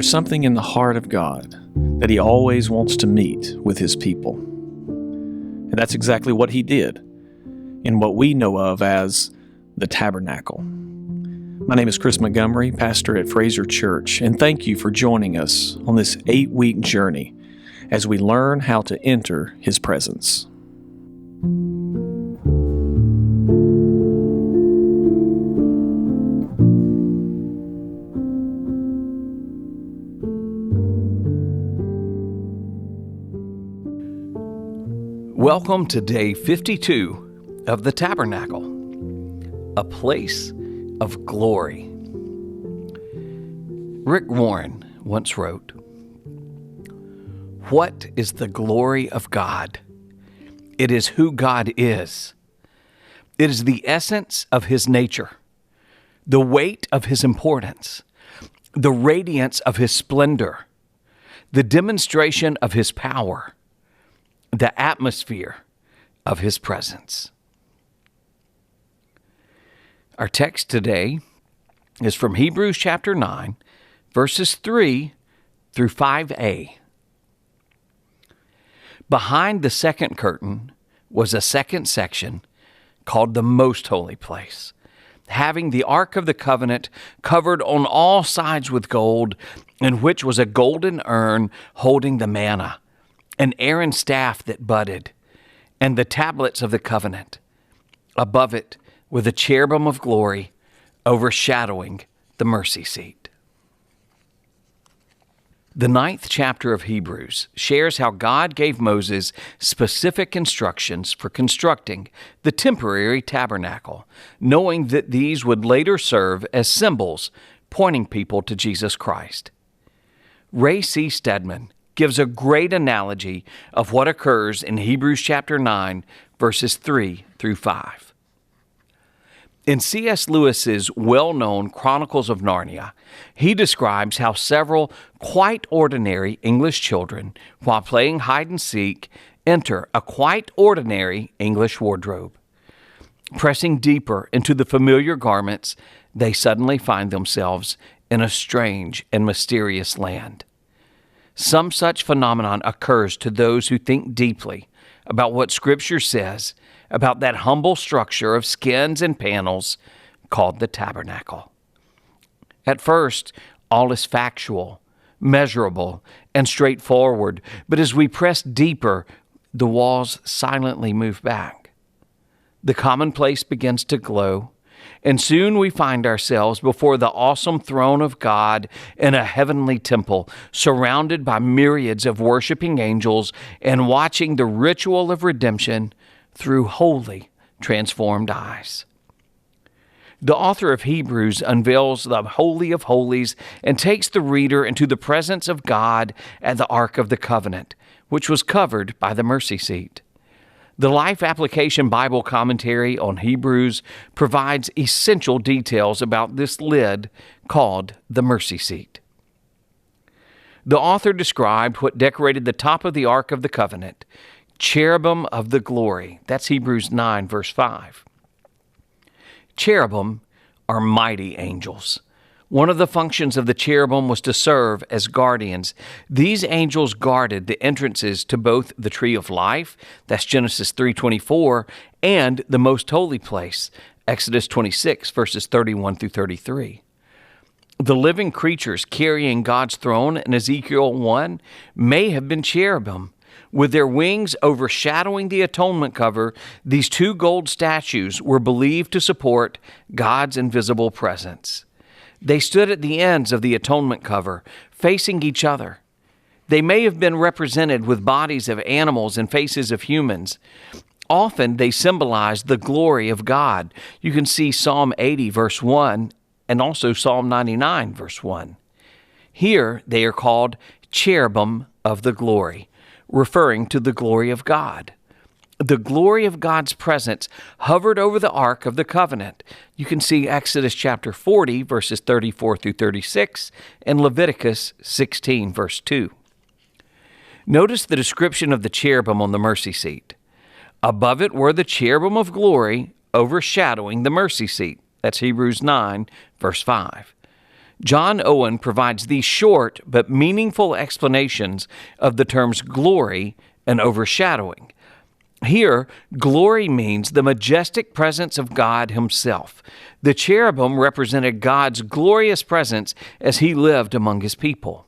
There's something in the heart of God that He always wants to meet with His people. And that's exactly what He did in what we know of as the Tabernacle. My name is Chris Montgomery, pastor at Fraser Church, and thank you for joining us on this 8-week journey as we learn how to enter His presence. Welcome to day 52 of the Tabernacle, a place of glory. Rick Warren once wrote, "What is the glory of God? It is who God is. It is the essence of His nature, the weight of His importance, the radiance of His splendor, the demonstration of His power, the atmosphere of His presence." Our text today is from Hebrews chapter 9, verses 3 through 5a. Behind the second curtain was a second section called the Most Holy Place, having the Ark of the Covenant covered on all sides with gold, in which was a golden urn holding the manna, and Aaron's staff that budded, and the tablets of the covenant. Above it were the cherubim of glory overshadowing the mercy seat. The 9th chapter of Hebrews shares how God gave Moses specific instructions for constructing the temporary tabernacle, knowing that these would later serve as symbols pointing people to Jesus Christ. Ray C. Stedman gives a great analogy of what occurs in Hebrews chapter 9, verses 3 through 5. In C.S. Lewis's well-known Chronicles of Narnia, he describes how several quite ordinary English children, while playing hide-and-seek, enter a quite ordinary English wardrobe. Pressing deeper into the familiar garments, they suddenly find themselves in a strange and mysterious land. Some such phenomenon occurs to those who think deeply about what Scripture says about that humble structure of skins and panels called the tabernacle. At first, all is factual, measurable, and straightforward, but as we press deeper, the walls silently move back. The commonplace begins to glow, and soon we find ourselves before the awesome throne of God in a heavenly temple, surrounded by myriads of worshiping angels and watching the ritual of redemption through holy, transformed eyes. The author of Hebrews unveils the Holy of Holies and takes the reader into the presence of God at the Ark of the Covenant, which was covered by the mercy seat. The Life Application Bible Commentary on Hebrews provides essential details about this lid called the mercy seat. The author described what decorated the top of the Ark of the Covenant, cherubim of the glory. That's Hebrews 9, verse 5. Cherubim are mighty angels. One of the functions of the cherubim was to serve as guardians. These angels guarded the entrances to both the tree of life, that's Genesis 3:24, and the most holy place, Exodus 26, verses 31 through 33. The living creatures carrying God's throne in Ezekiel 1 may have been cherubim. With their wings overshadowing the atonement cover, these two gold statues were believed to support God's invisible presence. They stood at the ends of the atonement cover, facing each other. They may have been represented with bodies of animals and faces of humans. Often they symbolized the glory of God. You can see Psalm 80, verse 1, and also Psalm 99, verse 1. Here they are called cherubim of the glory, referring to the glory of God. The glory of God's presence hovered over the Ark of the Covenant. You can see Exodus chapter 40, verses 34 through 36, and Leviticus 16, verse 2. Notice the description of the cherubim on the mercy seat. Above it were the cherubim of glory overshadowing the mercy seat. That's Hebrews 9, verse 5. John Owen provides these short but meaningful explanations of the terms glory and overshadowing. Here, glory means the majestic presence of God Himself. The cherubim represented God's glorious presence as He lived among His people.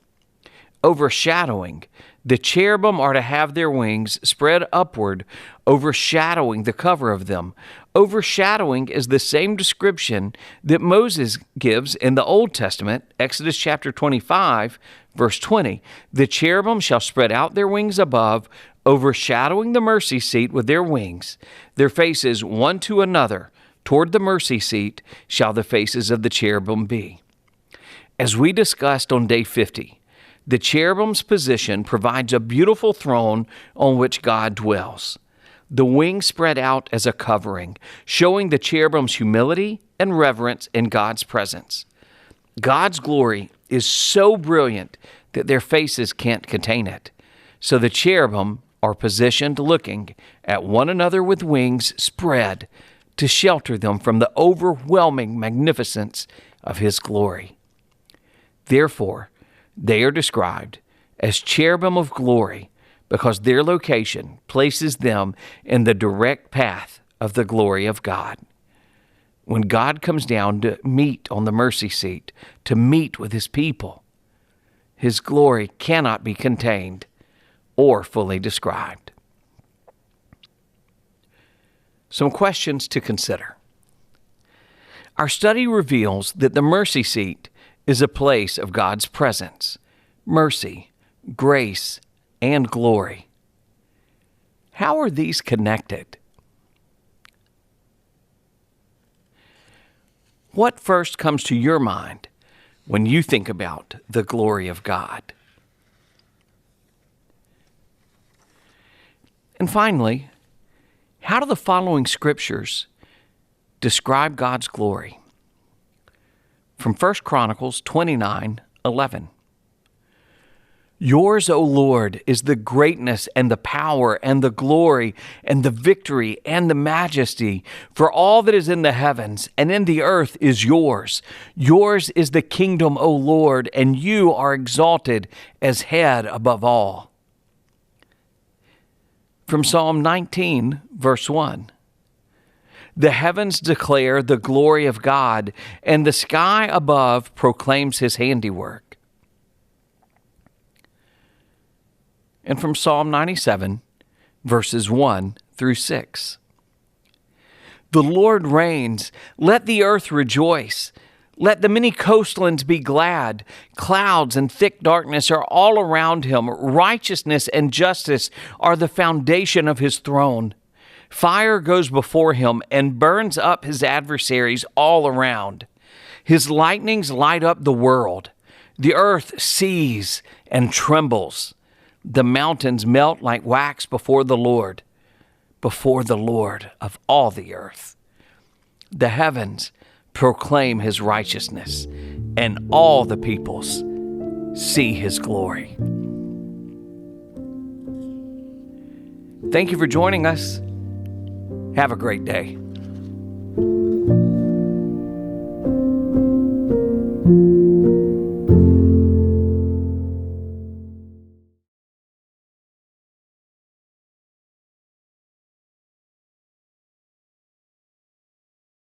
Overshadowing. The cherubim are to have their wings spread upward, overshadowing the cover of them. Overshadowing is the same description that Moses gives in the Old Testament, Exodus chapter 25, verse 20. The cherubim shall spread out their wings above, overshadowing the mercy seat with their wings. Their faces one to another, toward the mercy seat shall the faces of the cherubim be. As we discussed on day 50, the cherubim's position provides a beautiful throne on which God dwells. The wings spread out as a covering, showing the cherubim's humility and reverence in God's presence. God's glory is so brilliant that their faces can't contain it. So the cherubim are positioned looking at one another with wings spread to shelter them from the overwhelming magnificence of His glory. Therefore, they are described as cherubim of glory because their location places them in the direct path of the glory of God. When God comes down to meet on the mercy seat, to meet with His people, His glory cannot be contained or fully described. Some questions to consider. Our study reveals that the mercy seat is a place of God's presence, mercy, grace, and glory. How are these connected? What first comes to your mind when you think about the glory of God? And finally, how do the following scriptures describe God's glory? From 1 Chronicles 29:11. Yours, O Lord, is the greatness and the power and the glory and the victory and the majesty, for all that is in the heavens and in the earth is yours. Yours is the kingdom, O Lord, and you are exalted as head above all. From Psalm 19, verse 1. The heavens declare the glory of God, and the sky above proclaims His handiwork. And from Psalm 97, verses 1 through 6. The Lord reigns. Let the earth rejoice. Let the many coastlands be glad. Clouds and thick darkness are all around Him. Righteousness and justice are the foundation of His throne. Fire goes before Him and burns up His adversaries all around. His lightnings light up the world. The earth sees and trembles. The mountains melt like wax before the Lord of all the earth. The heavens proclaim His righteousness, and all the peoples see His glory. Thank you for joining us. Have a great day.